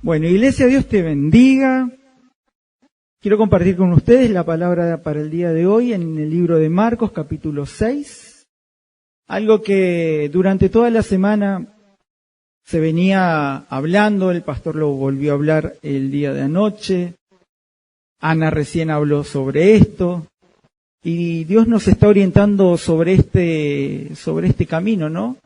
Bueno, Iglesia, Dios te bendiga. Quiero compartir con ustedes la palabra para el día de hoy en el libro de Marcos, capítulo 6. Algo que durante toda la semana se venía hablando, el pastor lo volvió a hablar el día de anoche. Ana recién habló sobre esto. Y Dios nos está orientando sobre este camino, ¿no?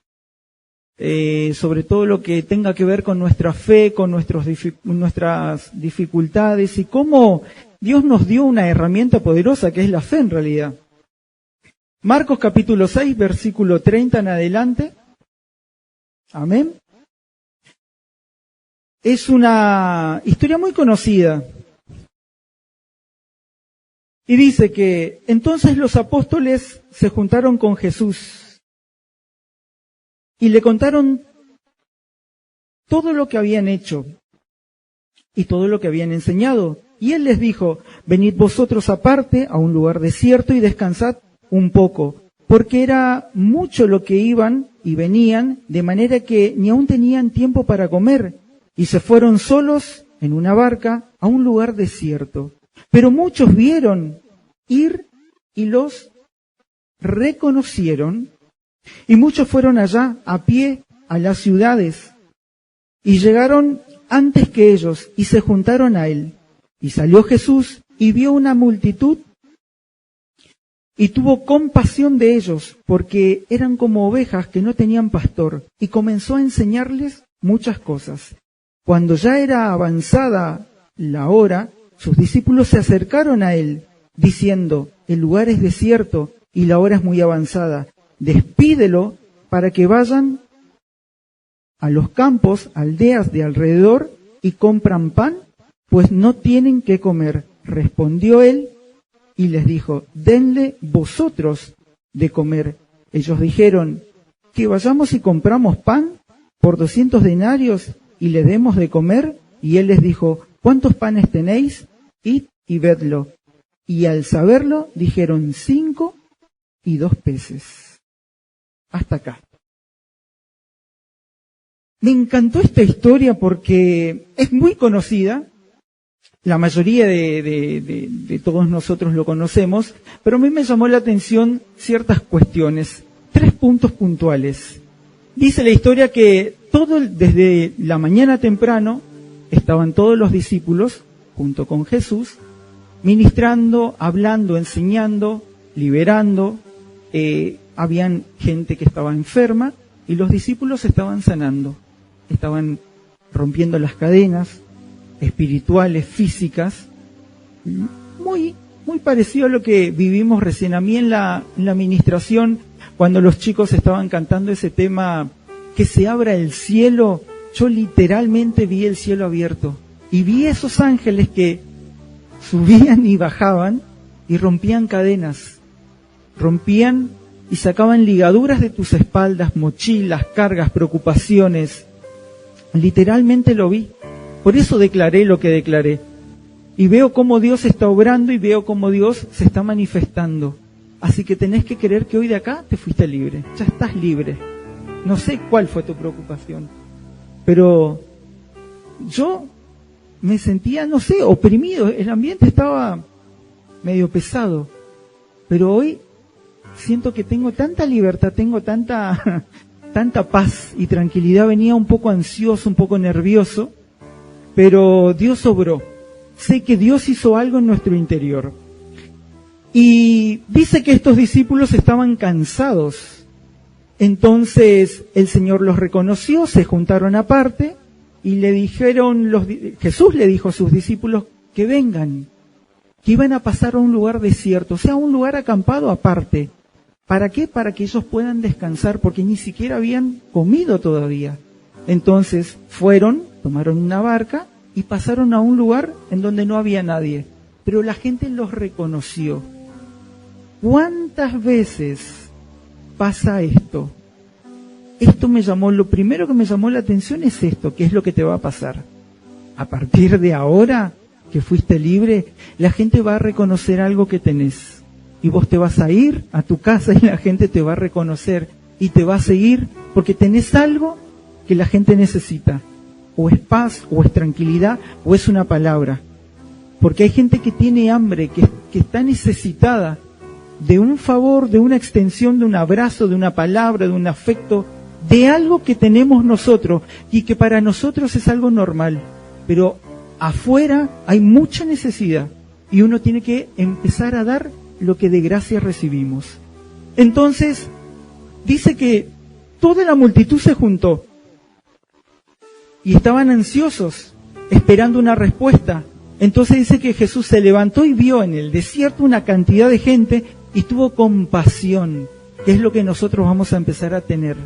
Sobre todo lo que tenga que ver con nuestra fe, con nuestras dificultades y cómo Dios nos dio una herramienta poderosa que es la fe en realidad. Marcos capítulo 6, versículo 30 en adelante. Amén. Es una historia muy conocida. Y dice que entonces los apóstoles se juntaron con Jesús y le contaron todo lo que habían hecho y todo lo que habían enseñado. Y él les dijo: venid vosotros aparte a un lugar desierto y descansad un poco, porque era mucho lo que iban y venían, de manera que ni aun tenían tiempo para comer, y se fueron solos en una barca a un lugar desierto. Pero muchos vieron ir y los reconocieron, y muchos fueron allá a pie a las ciudades, y llegaron antes que ellos, y se juntaron a él. Y salió Jesús, y vio una multitud, y tuvo compasión de ellos, porque eran como ovejas que no tenían pastor, y comenzó a enseñarles muchas cosas. Cuando ya era avanzada la hora, sus discípulos se acercaron a él, diciendo: el lugar es desierto, y la hora es muy avanzada. Despídelo para que vayan a los campos, aldeas de alrededor, y compran pan, pues no tienen qué comer. Respondió él y les dijo: denle vosotros de comer. Ellos dijeron: que vayamos y compramos pan por 200 denarios y le demos de comer. Y él les dijo: ¿cuántos panes tenéis? Id y vedlo. Y al saberlo dijeron: 5 y 2 peces. Hasta acá. Me encantó esta historia porque es muy conocida. La mayoría de todos nosotros lo conocemos, pero a mí me llamó la atención ciertas cuestiones. 3 puntos puntuales. Dice la historia que desde la mañana temprano estaban todos los discípulos junto con Jesús, ministrando, hablando, enseñando, liberando. Habían gente que estaba enferma y los discípulos estaban sanando. Estaban rompiendo las cadenas espirituales, físicas, muy parecido a lo que vivimos recién. A mí en la ministración, cuando los chicos estaban cantando ese tema, que se abra el cielo, yo literalmente vi el cielo abierto y vi esos ángeles que subían y bajaban y rompían cadenas, rompían y sacaban ligaduras de tus espaldas, mochilas, cargas, preocupaciones. Literalmente lo vi. Por eso declaré lo que declaré. Y veo cómo Dios está obrando y veo cómo Dios se está manifestando. Así que tenés que creer que hoy de acá te fuiste libre. Ya estás libre. No sé cuál fue tu preocupación, pero yo me sentía, no sé, oprimido. El ambiente estaba medio pesado. Pero hoy siento que tengo tanta libertad, tengo tanta paz y tranquilidad. Venía un poco ansioso, un poco nervioso, pero Dios obró. Sé que Dios hizo algo en nuestro interior. Y dice que estos discípulos estaban cansados. Entonces el Señor los reconoció, se juntaron aparte y le dijeron, Jesús le dijo a sus discípulos que vengan, que iban a pasar a un lugar desierto, o sea, un lugar acampado aparte. ¿Para qué? Para que ellos puedan descansar, porque ni siquiera habían comido todavía. Entonces fueron, tomaron una barca y pasaron a un lugar en donde no había nadie. Pero la gente los reconoció. ¿Cuántas veces pasa esto? Lo primero que me llamó la atención es esto, ¿qué es lo que te va a pasar? A partir de ahora que fuiste libre, la gente va a reconocer algo que tenés. Y vos te vas a ir a tu casa y la gente te va a reconocer y te va a seguir porque tenés algo que la gente necesita. o es paz, o es tranquilidad, o es una palabra. Porque hay gente que tiene hambre, que está necesitada de un favor, de una extensión, de un abrazo, de una palabra, de un afecto, de algo que tenemos nosotros y que para nosotros es algo normal. Pero afuera hay mucha necesidad y uno tiene que empezar a dar lo que de gracia recibimos. Entonces, dice que toda la multitud se juntó y estaban ansiosos, esperando una respuesta. Entonces dice que Jesús se levantó y vio en el desierto una cantidad de gente y tuvo compasión, que es lo que nosotros vamos a empezar a tener.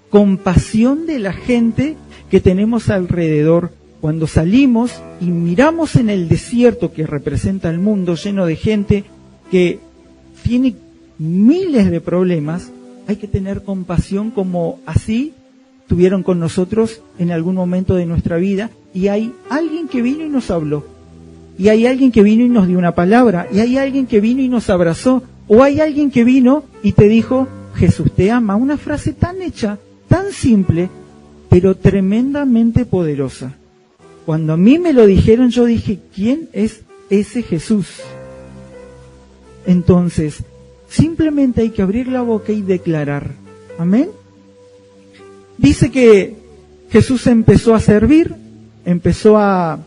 Compasión de la gente que tenemos alrededor. Cuando salimos y miramos en el desierto que representa el mundo lleno de gente que tiene miles de problemas, hay que tener compasión como así tuvieron con nosotros en algún momento de nuestra vida. Y hay alguien que vino y nos habló. Y hay alguien que vino y nos dio una palabra. Y hay alguien que vino y nos abrazó. O hay alguien que vino y te dijo, Jesús te ama. Una frase tan hecha, tan simple, pero tremendamente poderosa. Cuando a mí me lo dijeron, yo dije, ¿quién es ese Jesús? Entonces, simplemente hay que abrir la boca y declarar. Amén. Dice que Jesús empezó a servir, empezó a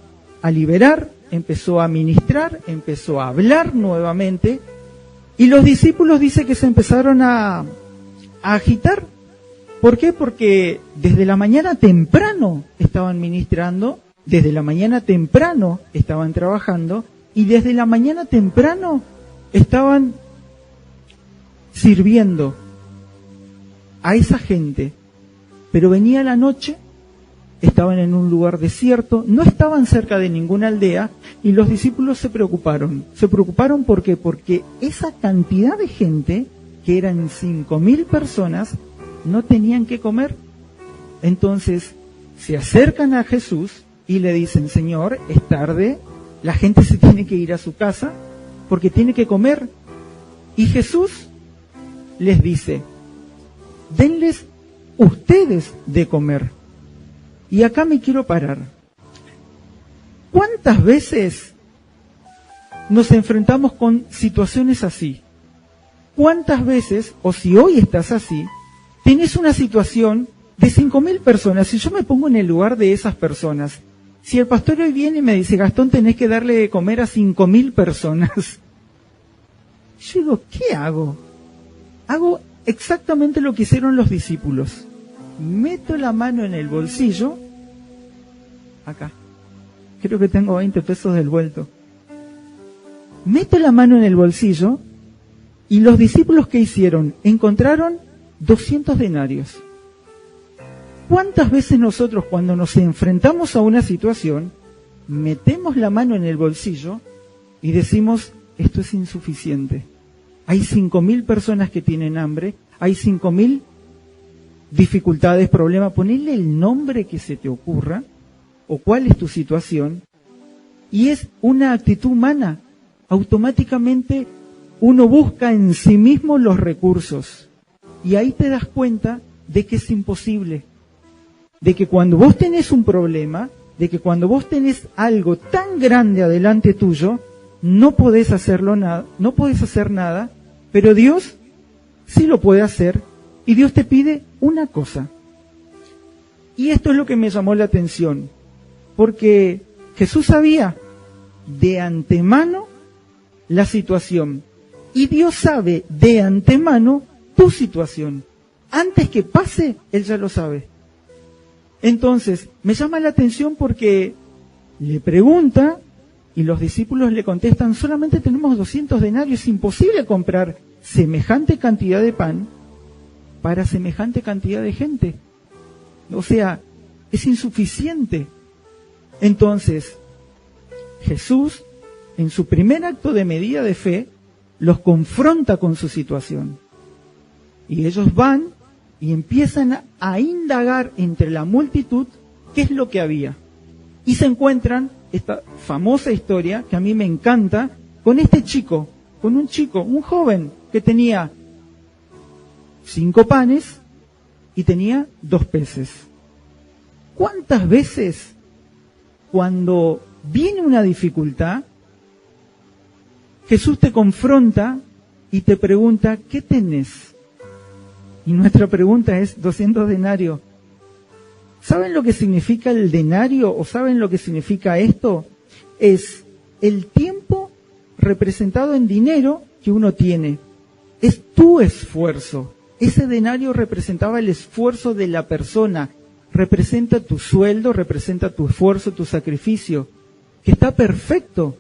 liberar, empezó a ministrar, empezó a hablar nuevamente. Y los discípulos dice que se empezaron a agitar. ¿Por qué? Porque desde la mañana temprano estaban ministrando, desde la mañana temprano estaban trabajando y desde la mañana temprano estaban sirviendo a esa gente. Pero venía la noche, estaban en un lugar desierto, no estaban cerca de ninguna aldea y los discípulos se preocuparon. ¿Se preocuparon por qué? Porque esa cantidad de gente, que eran 5.000 personas, no tenían que comer. Entonces se acercan a Jesús y le dicen, Señor, es tarde, la gente se tiene que ir a su casa porque tiene que comer. Y Jesús les dice, denles ustedes de comer. Y acá me quiero parar. ¿Cuántas veces nos enfrentamos con situaciones así? ¿Cuántas veces, o si hoy estás así, tenés una situación de 5.000 personas? Si yo me pongo en el lugar de esas personas, si el pastor hoy viene y me dice, Gastón, tenés que darle de comer a 5.000 personas, yo digo, ¿qué hago? Hago exactamente lo que hicieron los discípulos. Meto la mano en el bolsillo, acá, creo que tengo 20 pesos del vuelto. Meto la mano en el bolsillo y los discípulos, ¿qué hicieron? Encontraron 200 denarios. ¿Cuántas veces nosotros cuando nos enfrentamos a una situación, metemos la mano en el bolsillo y decimos, esto es insuficiente? Hay 5.000 personas que tienen hambre, hay 5.000 dificultades, problemas, ponele el nombre que se te ocurra, o cuál es tu situación, y es una actitud humana. Automáticamente uno busca en sí mismo los recursos, y ahí te das cuenta de que es imposible, de que cuando vos tenés un problema, de que cuando vos tenés algo tan grande adelante tuyo, no podés hacerlo nada, no podés hacer nada, pero Dios sí lo puede hacer, y Dios te pide una cosa. Y esto es lo que me llamó la atención, porque Jesús sabía de antemano la situación, y Dios sabe de antemano tu situación. Antes que pase, Él ya lo sabe. Entonces, me llama la atención porque le pregunta y los discípulos le contestan, solamente tenemos 200 denarios, es imposible comprar semejante cantidad de pan para semejante cantidad de gente. O sea, es insuficiente. Entonces, Jesús, en su primer acto de medida de fe, los confronta con su situación. Y ellos van y empiezan a indagar entre la multitud qué es lo que había. Y se encuentran esta famosa historia que a mí me encanta, con este chico, con un chico, un joven que tenía 5 panes y tenía 2 peces. ¿Cuántas veces cuando viene una dificultad, Jesús te confronta y te pregunta, ¿qué tenés? Y nuestra pregunta es, 200 denarios. ¿Saben lo que significa el denario o saben lo que significa esto? Es el tiempo representado en dinero que uno tiene. Es tu esfuerzo. Ese denario representaba el esfuerzo de la persona. Representa tu sueldo, representa tu esfuerzo, tu sacrificio, que está perfecto,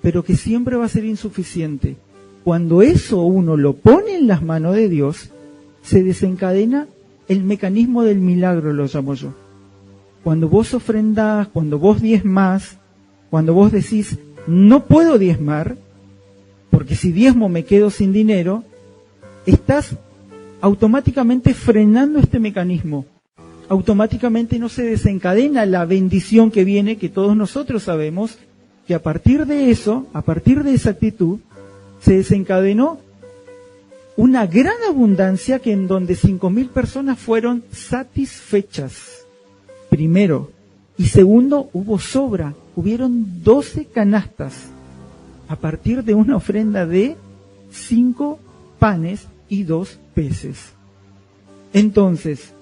pero que siempre va a ser insuficiente. Cuando eso uno lo pone en las manos de Dios, se desencadena el mecanismo del milagro, lo llamo yo. Cuando vos ofrendás, cuando vos diezmás, cuando vos decís, no puedo diezmar, porque si diezmo me quedo sin dinero, estás automáticamente frenando este mecanismo. Automáticamente no se desencadena la bendición que viene, que todos nosotros sabemos, que a partir de eso, a partir de esa actitud, se desencadenó una gran abundancia que en donde 5.000 personas fueron satisfechas. Primero. Y segundo, hubo sobra. Hubieron 12 canastas a partir de una ofrenda de 5 panes y 2 peces. Entonces,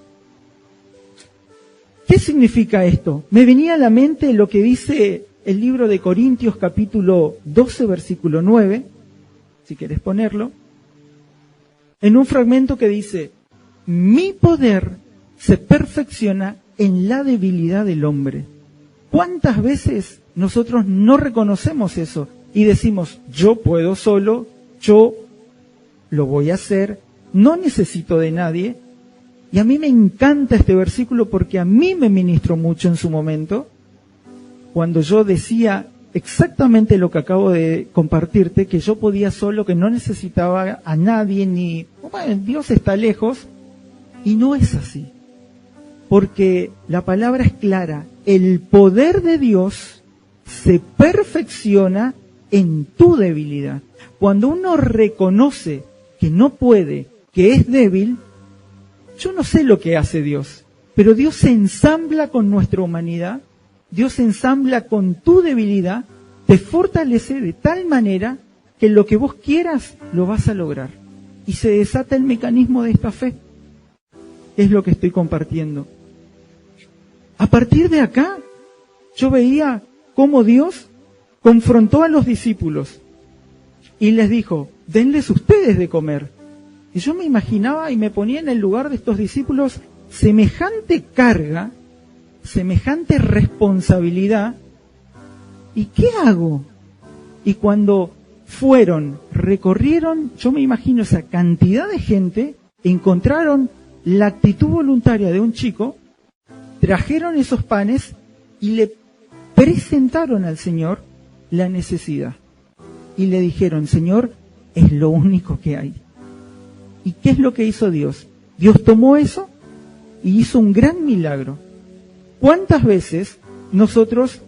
¿qué significa esto? Me venía a la mente lo que dice el libro de Corintios capítulo 12, versículo 9, si querés ponerlo, en un fragmento que dice, mi poder se perfecciona en la debilidad del hombre. ¿Cuántas veces nosotros no reconocemos eso y decimos, yo puedo solo, yo lo voy a hacer, no necesito de nadie? Y a mí me encanta este versículo porque a mí me ministró mucho en su momento, cuando yo decía exactamente lo que acabo de compartirte, que yo podía solo, que no necesitaba a nadie, ni, bueno, Dios está lejos, y no es así. Porque la palabra es clara, el poder de Dios se perfecciona en tu debilidad. Cuando uno reconoce que no puede, que es débil, yo no sé lo que hace Dios, pero Dios se ensambla con nuestra humanidad, Dios se ensambla con tu debilidad, te fortalece de tal manera que lo que vos quieras lo vas a lograr. Y se desata el mecanismo de esta fe. Es lo que estoy compartiendo. A partir de acá, yo veía cómo Dios confrontó a los discípulos y les dijo, denles ustedes de comer. Y yo me imaginaba y me ponía en el lugar de estos discípulos semejante carga, semejante responsabilidad. ¿Y qué hago? Y cuando fueron, recorrieron, yo me imagino esa cantidad de gente, encontraron la actitud voluntaria de un chico, trajeron esos panes y le presentaron al Señor la necesidad. Y le dijeron, Señor, es lo único que hay. ¿Y qué es lo que hizo Dios? Dios tomó eso y hizo un gran milagro. ¿Cuántas veces nosotros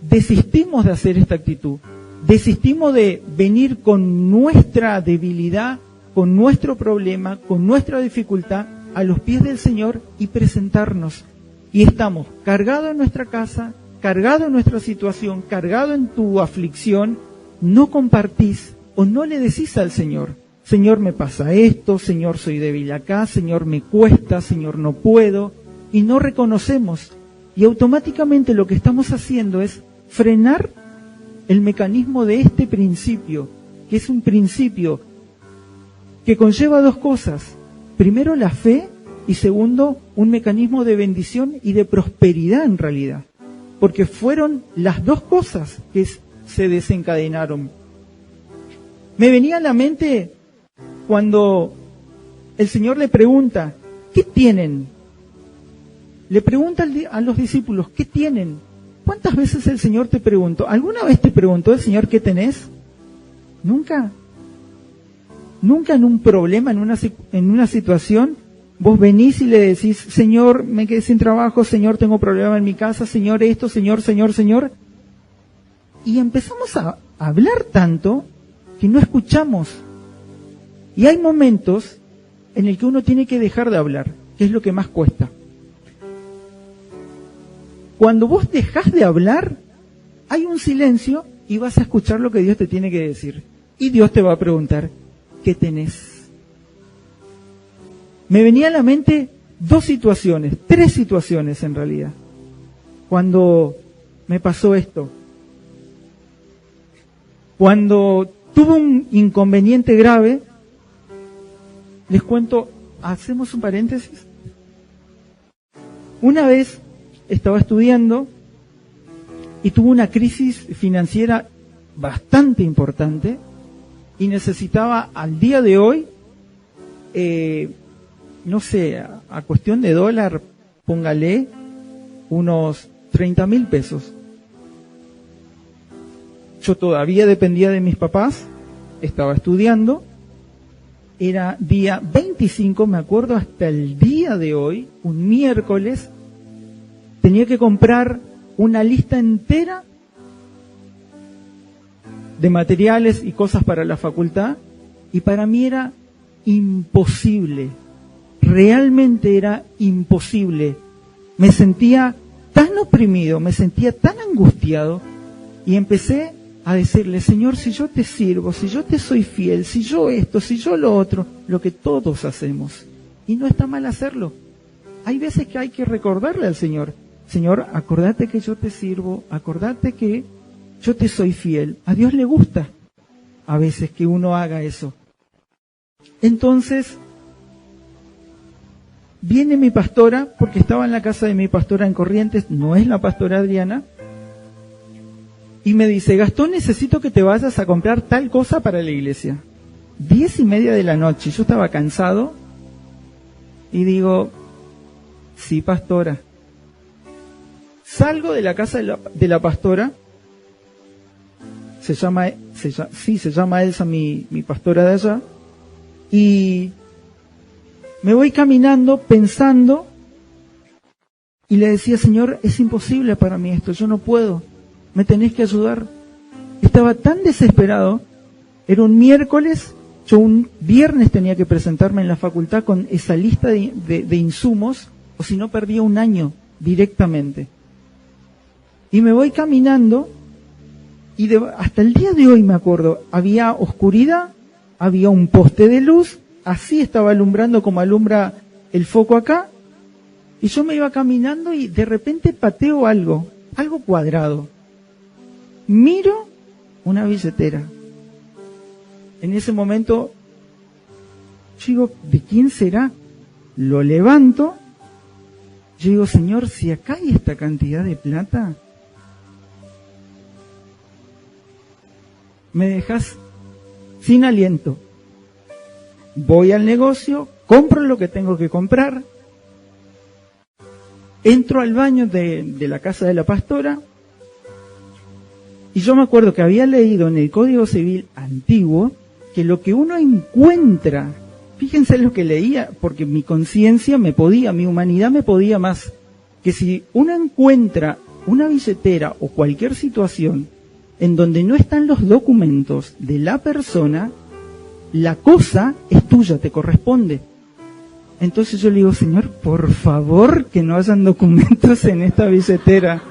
desistimos de hacer esta actitud? Desistimos de venir con nuestra debilidad, con nuestro problema, con nuestra dificultad a los pies del Señor y presentarnos. Y estamos cargados en nuestra casa, cargados en nuestra situación, cargados en tu aflicción, no compartís o no le decís al Señor, Señor, me pasa esto, Señor, soy débil acá, Señor, me cuesta, Señor, no puedo, y no reconocemos. Y automáticamente lo que estamos haciendo es frenar el mecanismo de este principio, que es un principio que conlleva dos cosas. Primero, la fe, y segundo, un mecanismo de bendición y de prosperidad en realidad. Porque fueron las dos cosas que se desencadenaron. Me venía a la mente cuando el Señor le pregunta, ¿qué tienen? Le pregunta a los discípulos, ¿qué tienen? ¿Cuántas veces el Señor te preguntó? ¿Alguna vez te preguntó el Señor qué tenés? ¿Nunca? ¿Nunca en un problema, en una situación, vos venís y le decís, Señor, me quedé sin trabajo, Señor, tengo problema en mi casa, Señor, esto, Señor, Señor, Señor? Y empezamos a hablar tanto que no escuchamos. Y hay momentos en el que uno tiene que dejar de hablar, que es lo que más cuesta. cuando vos dejás de hablar, hay un silencio y vas a escuchar lo que Dios te tiene que decir. Y Dios te va a preguntar, ¿qué tenés? Me venía a la mente tres situaciones en realidad, cuando me pasó esto. Cuando tuve un inconveniente grave, les cuento, hacemos un paréntesis. Una vez estaba estudiando y tuve una crisis financiera bastante importante y necesitaba al día de hoy, no sé, a cuestión de dólar, póngale unos 30.000 pesos. Yo todavía dependía de mis papás, estaba estudiando, era día 25, me acuerdo hasta el día de hoy, un miércoles, tenía que comprar una lista entera de materiales y cosas para la facultad, y para mí era imposible, realmente era imposible. Me sentía tan oprimido, me sentía tan angustiado, y empecé a decirle, Señor, si yo te sirvo, si yo te soy fiel, si yo esto, si yo lo otro, lo que todos hacemos. Y no está mal hacerlo. Hay veces que hay que recordarle al Señor, Señor, acordate que yo te sirvo, acordate que yo te soy fiel. A Dios le gusta a veces que uno haga eso. Entonces, viene mi pastora, porque estaba en la casa de mi pastora en Corrientes, no es la pastora Adriana, y me dice, Gastón, necesito que te vayas a comprar tal cosa para la iglesia. 10:30 de la noche, yo estaba cansado, y digo, sí, pastora. Salgo de la casa de la pastora, se llama Elsa, mi pastora de allá, y me voy caminando pensando, y le decía, Señor, es imposible para mí esto, yo no puedo. Me tenés que ayudar. Estaba tan desesperado. Era un miércoles, yo un viernes tenía que presentarme en la facultad con esa lista de insumos, o si no perdía un año directamente. Y me voy caminando, y hasta el día de hoy me acuerdo, había oscuridad, había un poste de luz, así estaba alumbrando como alumbra el foco acá, y yo me iba caminando y de repente pateo algo cuadrado. Miro una billetera. En ese momento, yo digo, ¿de quién será? Lo levanto. Yo digo, Señor, si acá hay esta cantidad de plata, me dejas sin aliento. Voy al negocio, compro lo que tengo que comprar, entro al baño de la casa de la pastora. Y yo me acuerdo que había leído en el Código Civil antiguo que lo que uno encuentra, fíjense lo que leía, porque mi conciencia mi humanidad me podía más, que si uno encuentra una billetera o cualquier situación en donde no están los documentos de la persona, la cosa es tuya, te corresponde. Entonces yo le digo, Señor, por favor que no hayan documentos en esta billetera.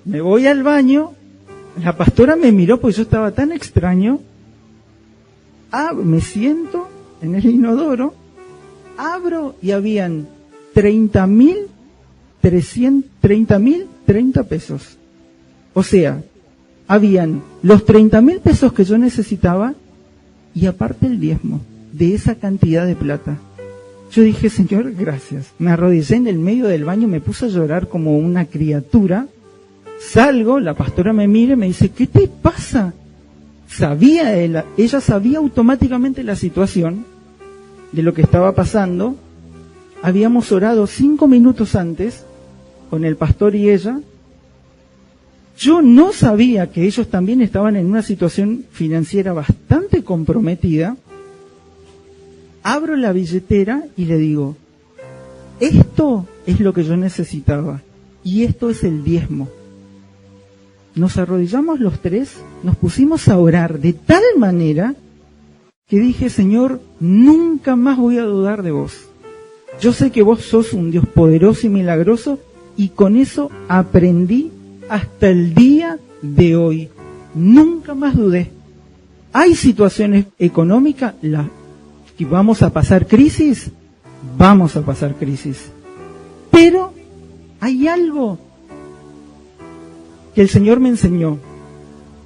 Me voy al baño, la pastora me miró porque yo estaba tan extraño. Me siento en el inodoro, abro y habían 30 pesos. O sea, habían los 30.000 pesos que yo necesitaba y aparte el diezmo de esa cantidad de plata. Yo dije, Señor, gracias. Me arrodillé en el medio del baño, me puse a llorar como una criatura. Salgo, la pastora me mira y me dice, ¿qué te pasa? Ella sabía automáticamente la situación de lo que estaba pasando. Habíamos orado 5 minutos antes con el pastor y ella. Yo no sabía que ellos también estaban en una situación financiera bastante comprometida. Abro la billetera y le digo, esto es lo que yo necesitaba y esto es el diezmo. Nos arrodillamos los tres, nos pusimos a orar de tal manera que dije, Señor, nunca más voy a dudar de vos. yo sé que vos sos un Dios poderoso y milagroso, y con eso aprendí hasta el día de hoy. Nunca más dudé. Hay situaciones económicas, que vamos a pasar crisis, pero hay algo que el Señor me enseñó.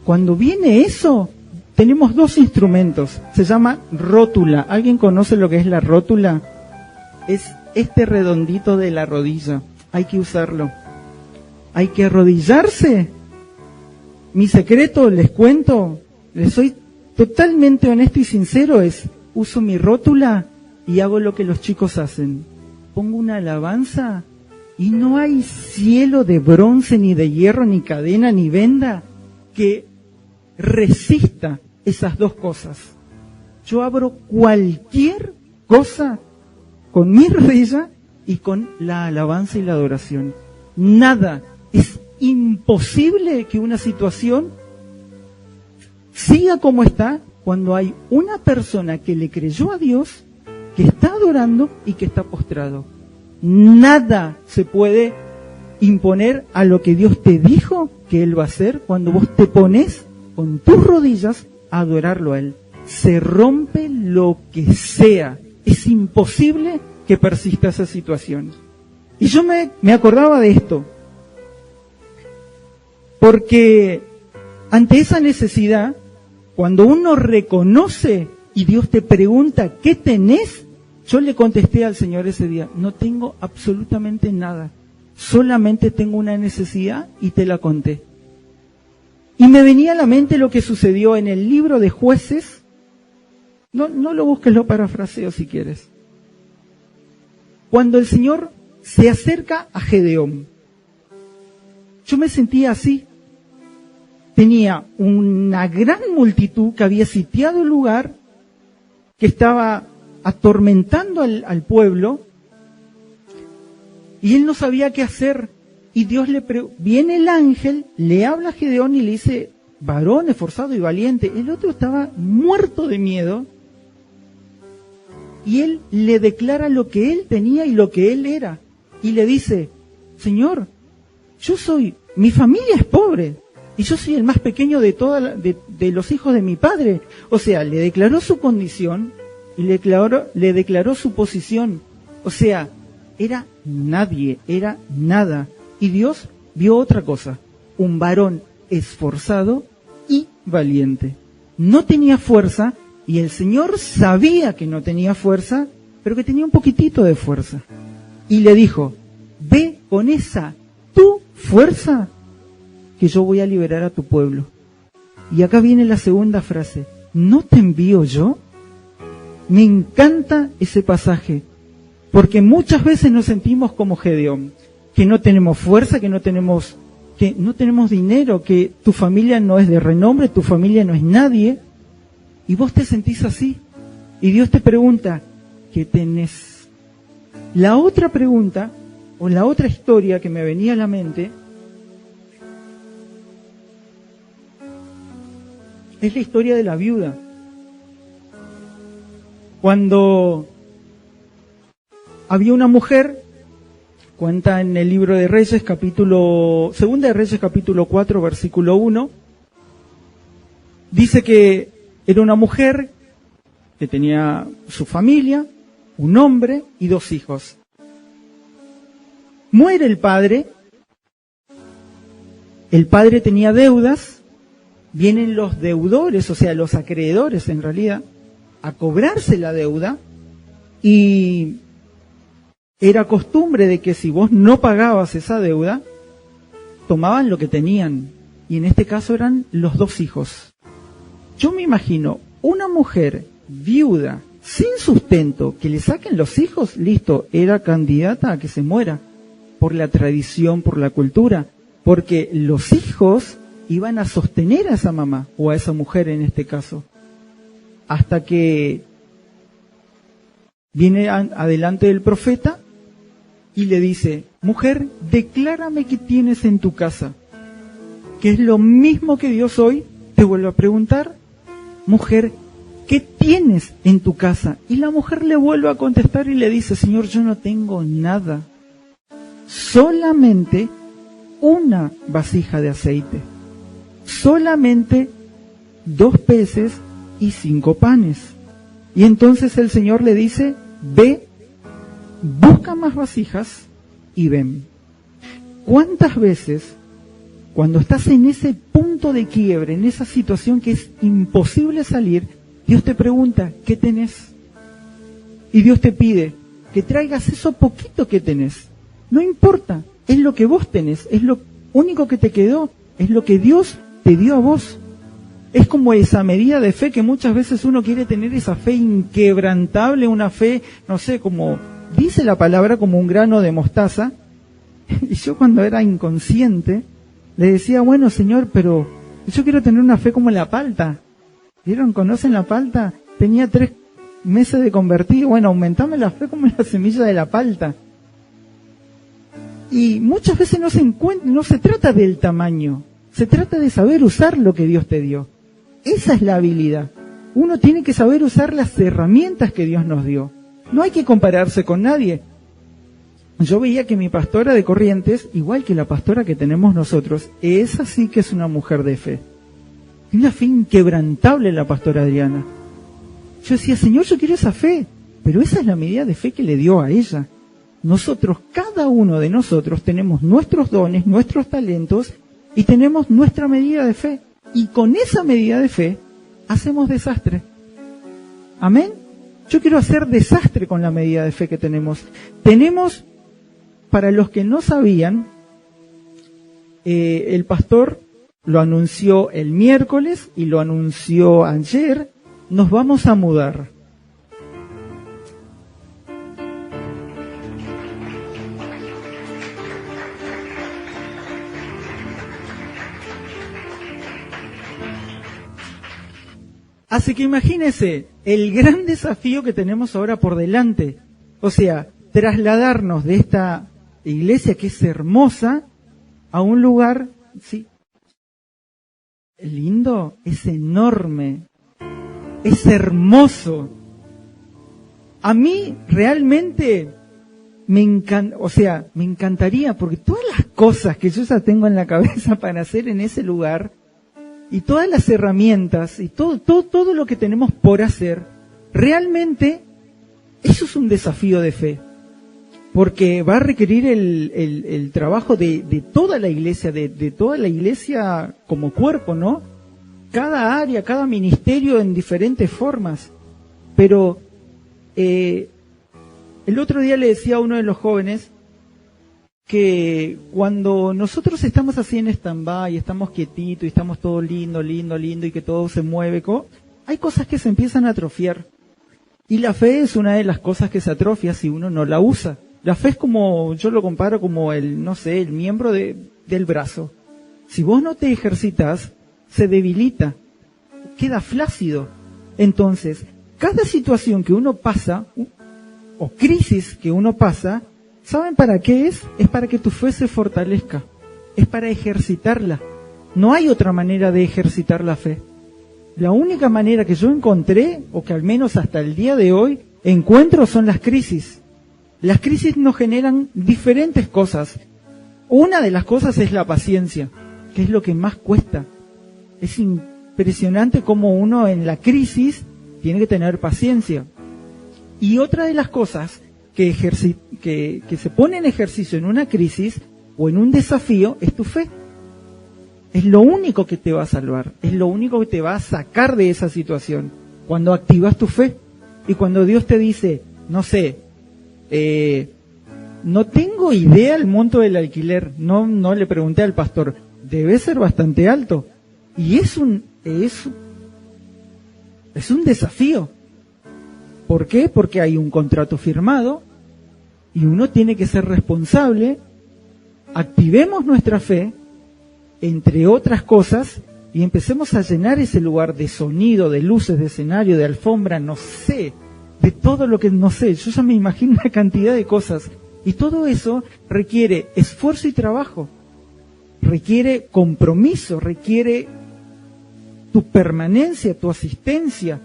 Cuando viene eso, tenemos dos instrumentos. Se llama rótula. ¿Alguien conoce lo que es la rótula? Es este redondito de la rodilla. Hay que usarlo. Hay que arrodillarse. Mi secreto, les cuento, les soy totalmente honesto y sincero, uso mi rótula y hago lo que los chicos hacen. Pongo una alabanza y no hay cielo de bronce, ni de hierro, ni cadena, ni venda que resista esas dos cosas. Yo abro cualquier cosa con mi rodilla y con la alabanza y la adoración. Nada, es imposible que una situación siga como está cuando hay una persona que le creyó a Dios, que está adorando y que está postrado. Nada se puede imponer a lo que Dios te dijo que Él va a hacer cuando vos te pones con tus rodillas a adorarlo a Él. Se rompe lo que sea. Es imposible que persista esa situación. Y yo me acordaba de esto, porque ante esa necesidad, cuando uno reconoce y Dios te pregunta, ¿qué tenés? Yo le contesté al Señor ese día, no tengo absolutamente nada, solamente tengo una necesidad y te la conté. Y me venía a la mente lo que sucedió en el libro de Jueces. No lo busques, lo parafraseo si quieres. Cuando el Señor se acerca a Gedeón, yo me sentía así. Tenía una gran multitud que había sitiado el lugar, que estaba atormentando al pueblo, y él no sabía qué hacer. Y Dios viene el ángel, le habla a Gedeón y le dice, varón esforzado y valiente. El otro estaba muerto de miedo, y él le declara lo que él tenía y lo que él era. Y le dice, Señor, mi familia es pobre, y yo soy el más pequeño de los hijos de mi padre. O sea, le declaró su condición y le declaró su posición. O sea, era nadie, era nada. Y Dios vio otra cosa, un varón esforzado y valiente. No tenía fuerza, y el Señor sabía que no tenía fuerza, pero que tenía un poquitito de fuerza. Y le dijo, ve con esa tu fuerza, que yo voy a liberar a tu pueblo. Y acá viene la segunda frase, ¿no te envío yo? Me encanta ese pasaje, porque muchas veces nos sentimos como Gedeón, que no tenemos fuerza, que no tenemos dinero, que tu familia no es de renombre, tu familia no es nadie, y vos te sentís así, y Dios te pregunta, ¿qué tenés? La otra pregunta, o la otra historia que me venía a la mente, es la historia de la viuda. Cuando había una mujer, cuenta en el libro de Reyes, Segunda de Reyes, capítulo 4, versículo 1, dice que era una mujer que tenía su familia, un hombre y 2 hijos. Muere el padre tenía deudas, vienen los deudores, o sea, los acreedores en realidad, a cobrarse la deuda, y era costumbre de que si vos no pagabas esa deuda, tomaban lo que tenían, y en este caso eran los 2 hijos. Yo me imagino una mujer viuda, sin sustento, que le saquen los hijos, listo, era candidata a que se muera, por la tradición, por la cultura, porque los hijos iban a sostener a esa mamá, o a esa mujer en este caso, hasta que viene adelante el profeta y le dice, mujer, declárame qué tienes en tu casa, que es lo mismo que Dios hoy te vuelve a preguntar, mujer, ¿qué tienes en tu casa? Y la mujer le vuelve a contestar y le dice, Señor, yo no tengo nada, solamente una vasija de aceite, solamente 2 peces y 5 panes. Y entonces el Señor le dice, ve, busca más vasijas y ven. ¿Cuántas veces, cuando estás en ese punto de quiebre, en esa situación que es imposible salir, Dios te pregunta, ¿qué tenés? Y Dios te pide que traigas eso poquito que tenés. No importa, es lo que vos tenés, es lo único que te quedó, es lo que Dios te dio a vos. Es como esa medida de fe que muchas veces uno quiere tener, esa fe inquebrantable, una fe, no sé, como dice la palabra, como un grano de mostaza. Y yo cuando era inconsciente, le decía, bueno, Señor, pero yo quiero tener una fe como la palta. ¿Vieron? ¿Conocen la palta? Tenía 3 meses de convertido. Bueno, aumentame la fe como la semilla de la palta. Y muchas veces no se trata del tamaño, se trata de saber usar lo que Dios te dio. Esa es la habilidad. Uno tiene que saber usar las herramientas que Dios nos dio. No hay que compararse con nadie. Yo veía que mi pastora de Corrientes, igual que la pastora que tenemos nosotros, esa sí que es una mujer de fe. Una fe inquebrantable la pastora Adriana. Yo decía, Señor, yo quiero esa fe, pero esa es la medida de fe que le dio a ella. Nosotros, cada uno de nosotros, tenemos nuestros dones, nuestros talentos, y tenemos nuestra medida de fe. Y con esa medida de fe, hacemos desastre. ¿Amén? Yo quiero hacer desastre con la medida de fe que tenemos. Tenemos, para los que no sabían, el pastor lo anunció el miércoles y lo anunció ayer, nos vamos a mudar. Así que imagínense el gran desafío que tenemos ahora por delante. O sea, trasladarnos de esta iglesia que es hermosa a un lugar, sí, lindo, es enorme, es hermoso. A mí realmente me encantaría, porque todas las cosas que yo ya tengo en la cabeza para hacer en ese lugar, y todas las herramientas y todo lo que tenemos por hacer, realmente eso es un desafío de fe, porque va a requerir el trabajo de toda la iglesia, de toda la iglesia como cuerpo, ¿no? Cada área, cada ministerio en diferentes formas. Pero el otro día le decía a uno de los jóvenes que cuando nosotros estamos así en stand-by y estamos quietitos y estamos todo lindo y que todo se mueve, hay cosas que se empiezan a atrofiar. Y la fe es una de las cosas que se atrofia si uno no la usa. La fe es como, yo lo comparo como el miembro del brazo. Si vos no te ejercitas, se debilita, queda flácido. Entonces, cada situación que uno pasa, o crisis que uno pasa, ¿saben para qué es? Es para que tu fe se fortalezca. Es para ejercitarla. No hay otra manera de ejercitar la fe. La única manera que yo encontré, o que al menos hasta el día de hoy encuentro, son las crisis. Las crisis nos generan diferentes cosas. Una de las cosas es la paciencia, que es lo que más cuesta. Es impresionante cómo uno en la crisis tiene que tener paciencia. Y otra de las cosas que se pone en ejercicio en una crisis o en un desafío es tu fe. Es lo único que te va a salvar, es lo único que te va a sacar de esa situación. Cuando activas tu fe y cuando Dios te dice, no sé, no tengo idea el monto del alquiler, no le pregunté al pastor, debe ser bastante alto. Y es un desafío. ¿Por qué? Porque hay un contrato firmado y uno tiene que ser responsable. Activemos nuestra fe, entre otras cosas, y empecemos a llenar ese lugar de sonido, de luces, de escenario, de alfombra, no sé, de todo lo que no sé. Yo ya me imagino una cantidad de cosas. Y todo eso requiere esfuerzo y trabajo, requiere compromiso, requiere tu permanencia, tu asistencia.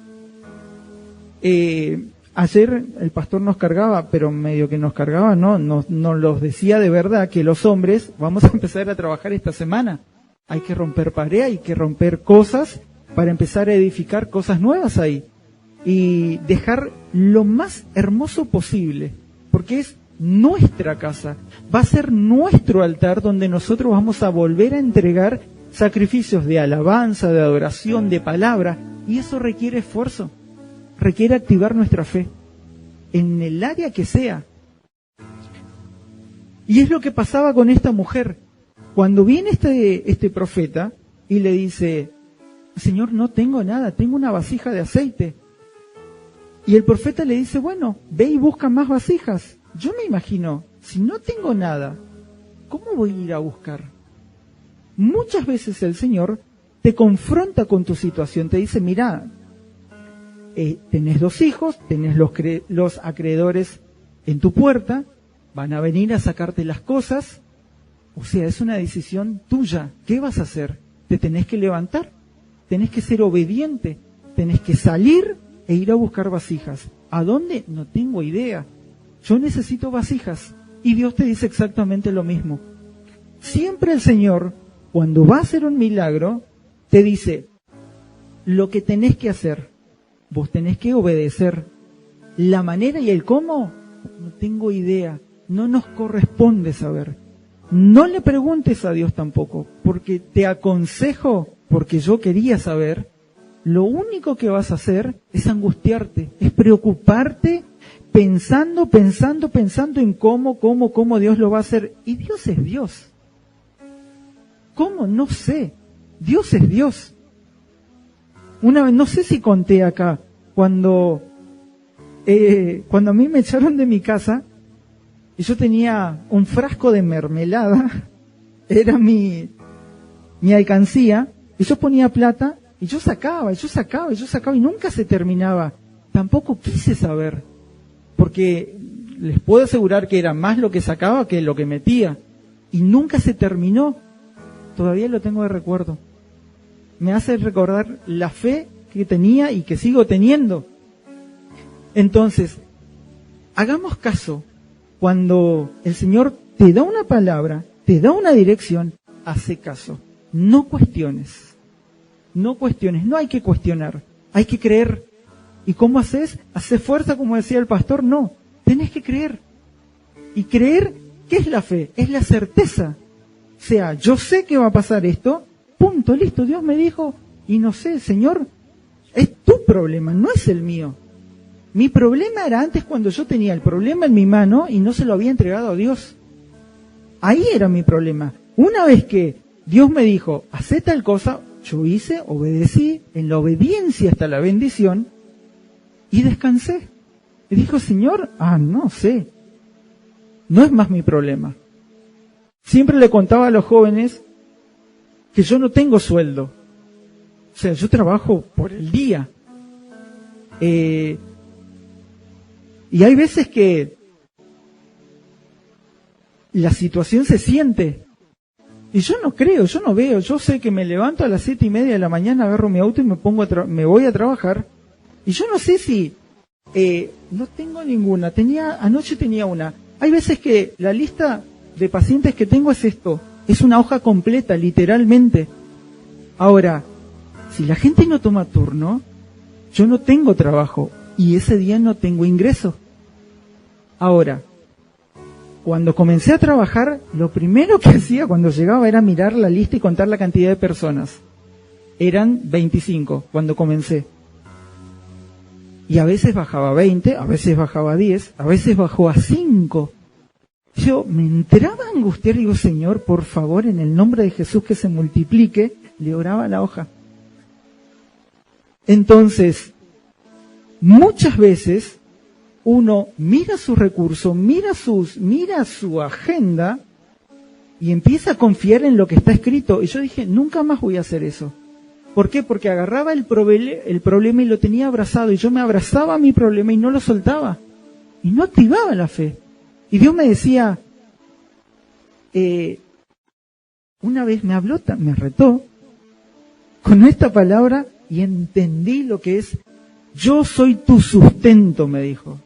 Ayer el pastor nos cargaba, pero medio que nos cargaba, no los decía de verdad que los hombres vamos a empezar a trabajar esta semana. Hay que romper pared, hay que romper cosas para empezar a edificar cosas nuevas ahí. Y dejar lo más hermoso posible, porque es nuestra casa, va a ser nuestro altar donde nosotros vamos a volver a entregar sacrificios de alabanza, de adoración, de palabra, y eso requiere esfuerzo, requiere activar nuestra fe, en el área que sea. Y es lo que pasaba con esta mujer. Cuando viene este profeta y le dice, Señor, no tengo nada, tengo una vasija de aceite. Y el profeta le dice, bueno, ve y busca más vasijas. Yo me imagino, si no tengo nada, ¿cómo voy a ir a buscar? Muchas veces el Señor te confronta con tu situación, te dice, mira, tenés 2 hijos, tenés los acreedores en tu puerta, van a venir a sacarte las cosas, o sea, es una decisión tuya. ¿Qué vas a hacer? Te tenés que levantar, tenés que ser obediente, tenés que salir e ir a buscar vasijas. ¿A dónde? No tengo idea. Yo necesito vasijas. Y Dios te dice exactamente lo mismo. Siempre el Señor, cuando va a hacer un milagro, te dice, lo que tenés que hacer, vos tenés que obedecer. La manera y el cómo, no tengo idea. No nos corresponde saber. No le preguntes a Dios tampoco, porque te aconsejo, porque yo quería saber, lo único que vas a hacer es angustiarte, es preocuparte, pensando en cómo Dios lo va a hacer. Y Dios es Dios. ¿Cómo? No sé. Dios es Dios. Una vez, no sé si conté acá, cuando a mí me echaron de mi casa, y yo tenía un frasco de mermelada, era mi alcancía, y yo ponía plata, y yo sacaba, y nunca se terminaba. Tampoco quise saber, porque les puedo asegurar que era más lo que sacaba que lo que metía, y nunca se terminó. Todavía lo tengo de recuerdo. Me hace recordar la fe que tenía y que sigo teniendo. Entonces, hagamos caso. Cuando el Señor te da una palabra, te da una dirección, hace caso. No cuestiones. No cuestiones. No hay que cuestionar. Hay que creer. ¿Y cómo haces? ¿Haces fuerza, como decía el pastor? No. Tenés que creer. Y creer, ¿qué es la fe? Es la certeza. O sea, yo sé que va a pasar esto, punto, listo, Dios me dijo, y no sé, Señor, es tu problema, no es el mío. Mi problema era antes cuando yo tenía el problema en mi mano y no se lo había entregado a Dios. Ahí era mi problema. Una vez que Dios me dijo, hacé tal cosa, yo hice, obedecí, en la obediencia está la bendición, y descansé. Y dijo, Señor, no sé, no es más mi problema. Siempre le contaba a los jóvenes que yo no tengo sueldo. O sea, yo trabajo por el día. Y hay veces que la situación se siente. Y yo no creo, yo no veo. Yo sé que me levanto a las 7:30 de la mañana, agarro mi auto y me voy a trabajar. Y yo no sé si... no tengo ninguna. Anoche tenía una. Hay veces que la lista de pacientes que tengo es esto. Es una hoja completa, literalmente. Ahora, si la gente no toma turno, yo no tengo trabajo y ese día no tengo ingreso. Ahora, cuando comencé a trabajar, lo primero que hacía cuando llegaba era mirar la lista y contar la cantidad de personas. Eran 25 cuando comencé. Y a veces bajaba a 20, a veces bajaba a 10, a veces bajó a 5. Yo me entraba a angustiar y digo, Señor, por favor, en el nombre de Jesús que se multiplique, le oraba a la hoja. Entonces, muchas veces uno mira sus recursos, mira su agenda y empieza a confiar en lo que está escrito. Y yo dije, nunca más voy a hacer eso. ¿Por qué? Porque agarraba el problema y lo tenía abrazado, y yo me abrazaba a mi problema y no lo soltaba. Y no activaba la fe. Y Dios me decía, una vez me retó con esta palabra y entendí lo que es yo soy tu sustento, me dijo.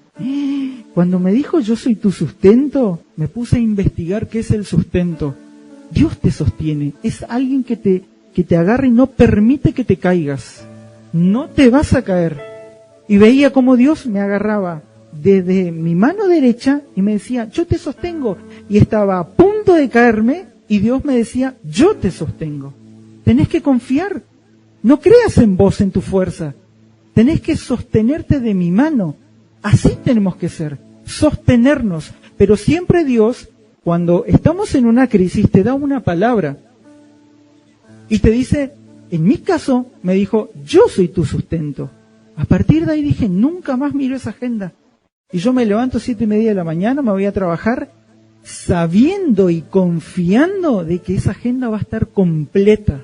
Cuando me dijo yo soy tu sustento, me puse a investigar qué es el sustento. Dios te sostiene, es alguien que te agarra y no permite que te caigas. No te vas a caer. Y veía cómo Dios me agarraba desde mi mano derecha y me decía, yo te sostengo. Y estaba a punto de caerme y Dios me decía, yo te sostengo. Tenés que confiar. No creas en vos, en tu fuerza. Tenés que sostenerte de mi mano. Así tenemos que ser, sostenernos. Pero siempre Dios, cuando estamos en una crisis, te da una palabra. Y te dice, en mi caso, me dijo, yo soy tu sustento. A partir de ahí dije, nunca más miro esa agenda. Y yo me levanto 7:30 de la mañana, me voy a trabajar, sabiendo y confiando de que esa agenda va a estar completa.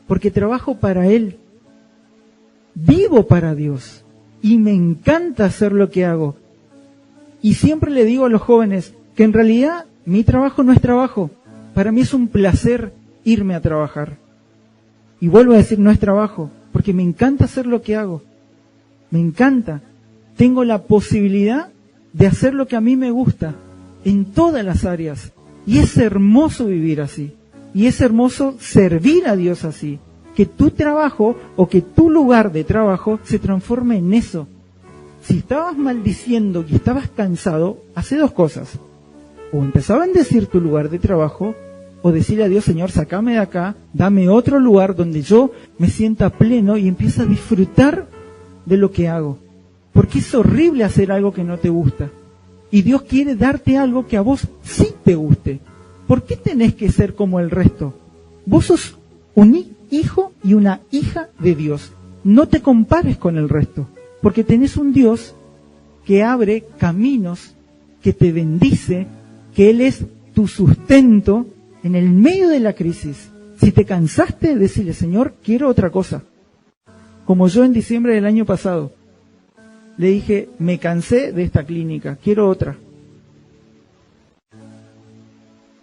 Porque trabajo para Él. Vivo para Dios. Y me encanta hacer lo que hago. Y siempre le digo a los jóvenes que en realidad mi trabajo no es trabajo. Para mí es un placer irme a trabajar. Y vuelvo a decir, no es trabajo, porque me encanta hacer lo que hago. Me encanta. Tengo la posibilidad de hacer lo que a mí me gusta, en todas las áreas. Y es hermoso vivir así. Y es hermoso servir a Dios así. Que tu trabajo o que tu lugar de trabajo se transforme en eso. Si estabas maldiciendo y estabas cansado, hace dos cosas. O empezá a bendecir tu lugar de trabajo, o decirle a Dios, Señor, sacame de acá, dame otro lugar donde yo me sienta pleno y empiece a disfrutar de lo que hago. Porque es horrible hacer algo que no te gusta. Y Dios quiere darte algo que a vos sí te guste. ¿Por qué tenés que ser como el resto? Vos sos un hijo y una hija de Dios. No te compares con el resto, porque tenés un Dios que abre caminos, que te bendice, que Él es tu sustento en el medio de la crisis. Si te cansaste, decirle, Señor, quiero otra cosa. Como yo en diciembre del año pasado, le dije, me cansé de esta clínica, quiero otra.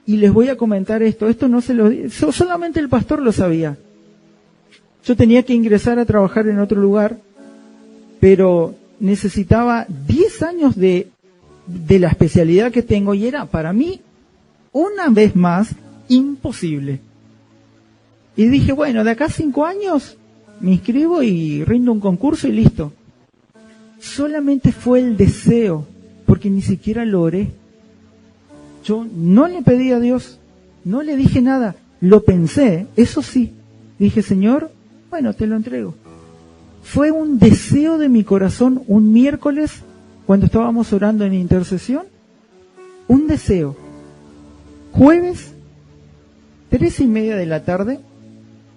Y les voy a comentar esto no se lo solamente el pastor lo sabía. Yo tenía que ingresar a trabajar en otro lugar, pero necesitaba 10 años de la especialidad que tengo y era para mí, una vez más, imposible. Y dije, bueno, de acá a 5 años me inscribo y rindo un concurso y listo. Solamente fue el deseo, porque ni siquiera lo oré. Yo no le pedí a Dios, no le dije nada, lo pensé, eso sí. Dije, Señor, bueno, te lo entrego. Fue un deseo de mi corazón un miércoles, cuando estábamos orando en intercesión, un deseo. Jueves, 3:30 de la tarde,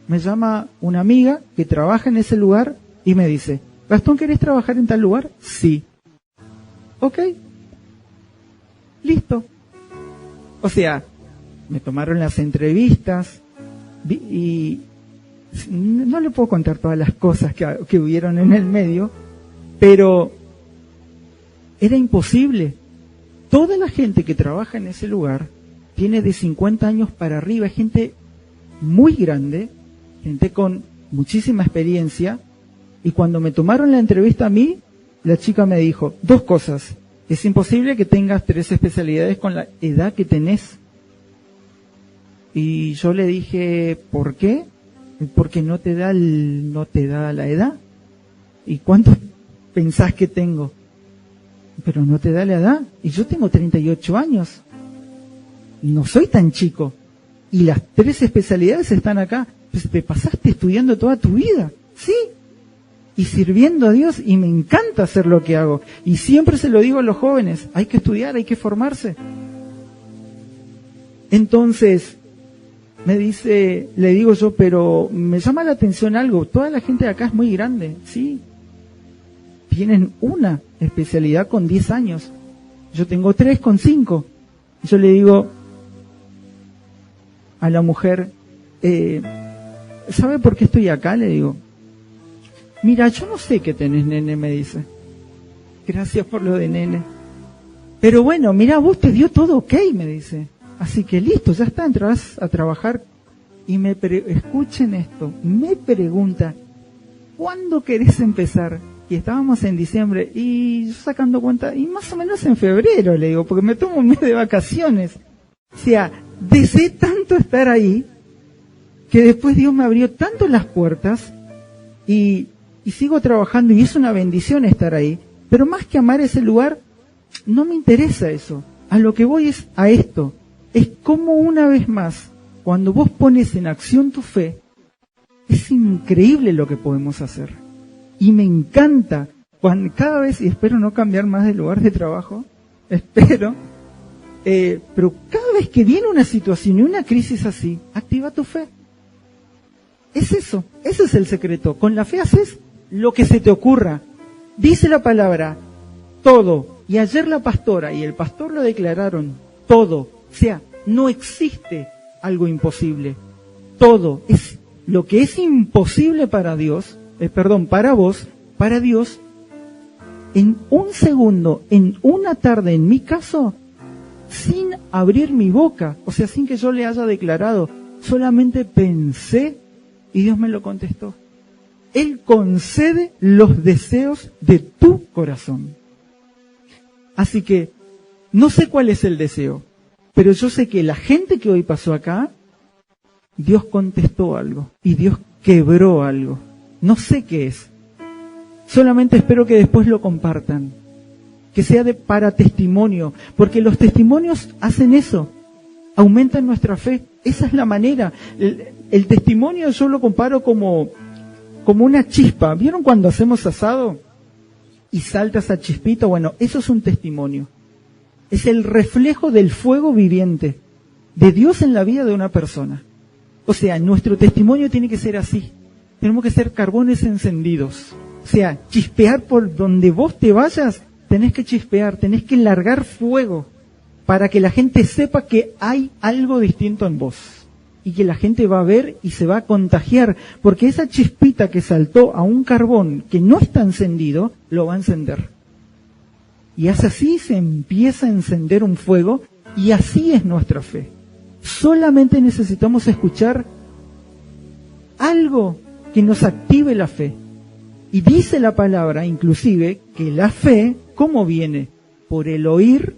me llama una amiga que trabaja en ese lugar y me dice, Gastón, ¿querés trabajar en tal lugar? Sí. Ok. Listo. O sea, me tomaron las entrevistas y no le puedo contar todas las cosas que hubieron en el medio, pero era imposible. Toda la gente que trabaja en ese lugar tiene de 50 años para arriba, es gente muy grande, gente con muchísima experiencia, y cuando me tomaron la entrevista a mí, la chica me dijo, 2 cosas. Es imposible que tengas 3 especialidades con la edad que tenés. Y yo le dije, ¿por qué? Porque no te da la edad. ¿Y cuánto pensás que tengo? Pero no te da la edad. Y yo tengo 38 años. No soy tan chico. Y las 3 especialidades están acá. Pues te pasaste estudiando toda tu vida. Sí. Y sirviendo a Dios, y me encanta hacer lo que hago. Y siempre se lo digo a los jóvenes, hay que estudiar, hay que formarse. Entonces, le digo yo, pero me llama la atención algo, toda la gente de acá es muy grande, sí. Tienen una especialidad con 10 años. Yo tengo 3 con 5. Yo le digo a la mujer, ¿sabe por qué estoy acá? Le digo, mira, yo no sé qué tenés, nene, me dice. Gracias por lo de nene. Pero bueno, mira, vos te dio todo ok, me dice. Así que listo, ya está, entrarás a trabajar. Y escuchen esto, me pregunta, ¿cuándo querés empezar? Y estábamos en diciembre, y yo sacando cuenta, y más o menos en febrero, le digo, porque me tomo un mes de vacaciones. O sea, deseé tanto estar ahí, que después Dios me abrió tanto las puertas, y sigo trabajando, y es una bendición estar ahí. Pero más que amar ese lugar, no me interesa eso. A lo que voy es a esto. Es como una vez más, cuando vos pones en acción tu fe, es increíble lo que podemos hacer. Y me encanta cuando cada vez, y espero no cambiar más de lugar de trabajo, espero, pero cada vez que viene una situación y una crisis así, activa tu fe. Es eso, ese es el secreto. Con la fe haces lo que se te ocurra. Dice la palabra, todo. Y ayer la pastora y el pastor lo declararon, todo. O sea, no existe algo imposible. Todo es lo que es imposible para Dios, para vos, para Dios, en un segundo, en una tarde, en mi caso, sin abrir mi boca, o sea, sin que yo le haya declarado, solamente pensé y Dios me lo contestó. Él concede los deseos de tu corazón. Así que, no sé cuál es el deseo, pero yo sé que la gente que hoy pasó acá, Dios contestó algo y Dios quebró algo. No sé qué es. Solamente espero que después lo compartan. Que sea para testimonio. Porque los testimonios hacen eso. Aumentan nuestra fe. Esa es la manera. El testimonio yo lo comparo como una chispa. ¿Vieron cuando hacemos asado y salta esa chispita? Bueno, eso es un testimonio. Es el reflejo del fuego viviente de Dios en la vida de una persona. O sea, nuestro testimonio tiene que ser así. Tenemos que ser carbones encendidos. O sea, chispear por donde vos te vayas, tenés que chispear, tenés que largar fuego para que la gente sepa que hay algo distinto en vos. Y que la gente va a ver y se va a contagiar, porque esa chispita que saltó a un carbón que no está encendido, lo va a encender. Y así se empieza a encender un fuego, y así es nuestra fe. Solamente necesitamos escuchar algo que nos active la fe. Y dice la palabra, inclusive, que la fe, ¿cómo viene? Por el oír,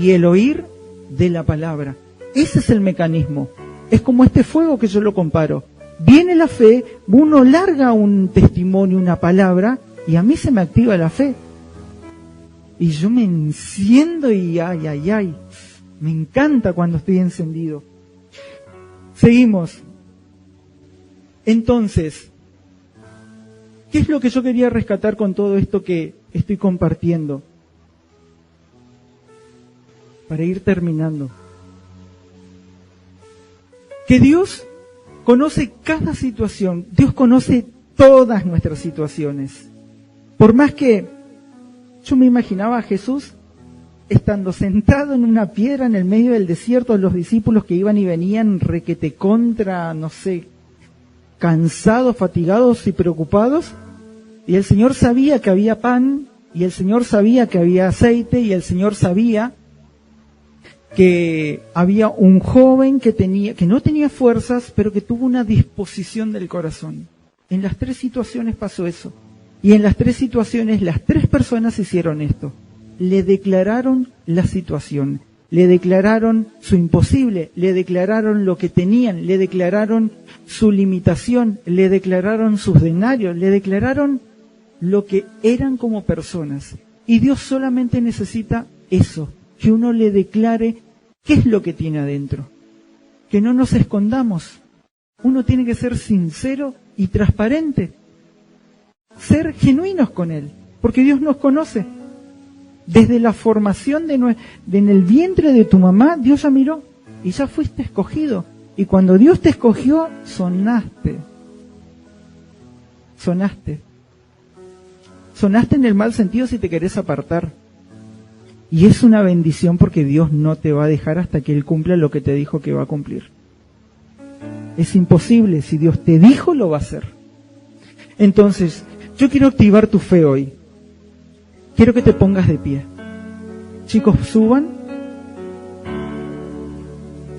y el oír de la palabra. Ese es el mecanismo. Es como este fuego que yo lo comparo. Viene la fe, uno larga un testimonio, una palabra, y a mí se me activa la fe. Y yo me enciendo y ay. Me encanta cuando estoy encendido. Seguimos. Entonces, ¿qué es lo que yo quería rescatar con todo esto que estoy compartiendo? Para ir terminando. Que Dios conoce cada situación. Dios conoce todas nuestras situaciones. Por más que yo me imaginaba a Jesús estando sentado en una piedra en el medio del desierto, los discípulos que iban y venían requete contra, no sé, cansados, fatigados y preocupados, y el Señor sabía que había pan, y el Señor sabía que había aceite, y el Señor sabía que había un joven que no tenía fuerzas, pero que tuvo una disposición del corazón. En las tres situaciones pasó eso. Y en las tres situaciones, las tres personas hicieron esto. Le declararon la situación, le declararon su imposible, le declararon lo que tenían, le declararon su limitación, le declararon sus denarios, le declararon lo que eran como personas. Y Dios solamente necesita eso, que uno le declare qué es lo que tiene adentro. Que no nos escondamos. Uno tiene que ser sincero y transparente. Ser genuinos con Él, porque Dios nos conoce. Desde la formación en el vientre de tu mamá, Dios ya miró y ya fuiste escogido. Y cuando Dios te escogió, sonaste. Sonaste. Sonaste en el mal sentido si te querés apartar. Y es una bendición porque Dios no te va a dejar hasta que Él cumpla lo que te dijo que va a cumplir. Es imposible. Si Dios te dijo, lo va a hacer. Entonces, yo quiero activar tu fe hoy. Quiero que te pongas de pie. Chicos, suban.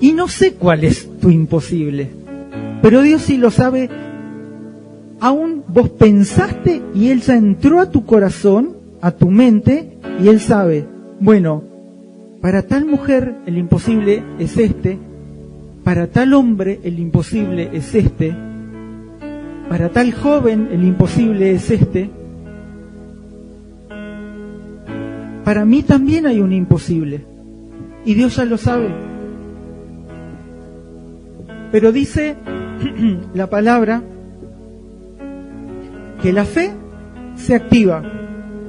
Y no sé cuál es tu imposible, pero Dios sí lo sabe Aún vos pensaste y Él ya entró a tu corazón, a tu mente, y Él sabe, bueno, para tal mujer el imposible es este, para tal hombre el imposible es este, para tal joven el imposible es este. Para mí también hay un imposible, y Dios ya lo sabe. Pero dice la palabra que la fe se activa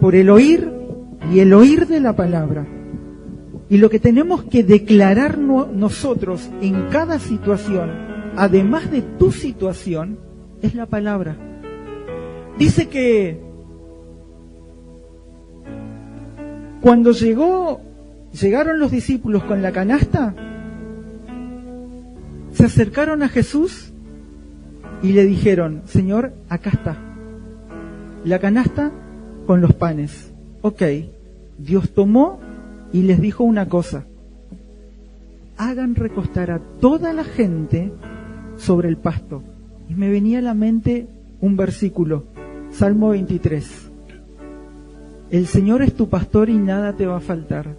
por el oír y el oír de la palabra. Y lo que tenemos que declarar nosotros en cada situación, además de tu situación, es la palabra. Dice que cuando llegaron los discípulos con la canasta, se acercaron a Jesús y le dijeron, Señor, acá está, la canasta con los panes. Ok, Dios tomó y les dijo una cosa, hagan recostar a toda la gente sobre el pasto. Y me venía a la mente un versículo, Salmo 23. El Señor es tu pastor y nada te va a faltar.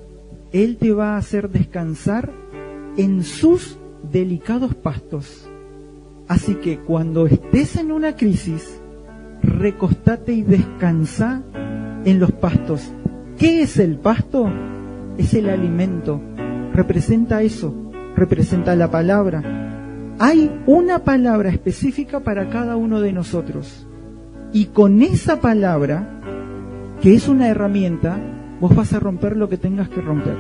Él te va a hacer descansar en sus delicados pastos. Así que cuando estés en una crisis, recostate y descansa en los pastos. ¿Qué es el pasto? Es el alimento. Representa eso, representa la palabra. Hay una palabra específica para cada uno de nosotros. Y con esa palabra, que es una herramienta, vos vas a romper lo que tengas que romper.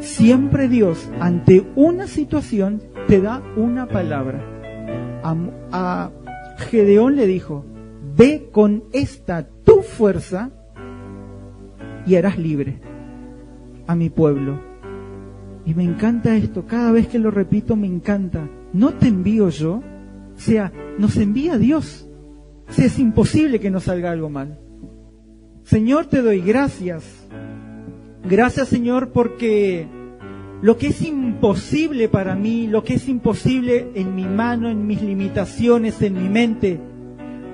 Siempre Dios, ante una situación, te da una palabra. A Gedeón le dijo, ve con esta tu fuerza y harás libre a mi pueblo. Y me encanta esto, cada vez que lo repito me encanta. No te envío yo, o sea, nos envía Dios. O sea, es imposible que nos salga algo mal. Señor, te doy gracias. Gracias, Señor, porque lo que es imposible para mí, lo que es imposible en mi mano, en mis limitaciones, en mi mente,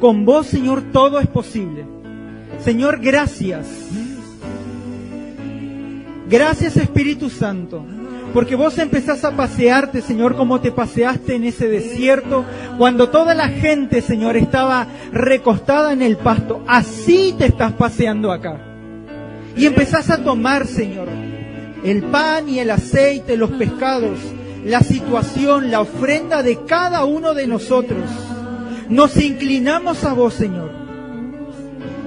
con vos, Señor, todo es posible. Señor, gracias. Gracias, Espíritu Santo, porque vos empezás a pasearte, Señor, como te paseaste en ese desierto, cuando toda la gente, Señor, estaba recostada en el pasto. Así te estás paseando acá. Y empezás a tomar, Señor, el pan y el aceite, los pescados, la situación, la ofrenda de cada uno de nosotros. Nos inclinamos a vos, Señor,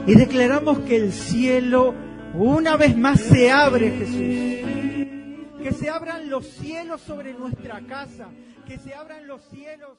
y declaramos que el cielo una vez más se abre, Jesús. Que se abran los cielos sobre nuestra casa, que se abran los cielos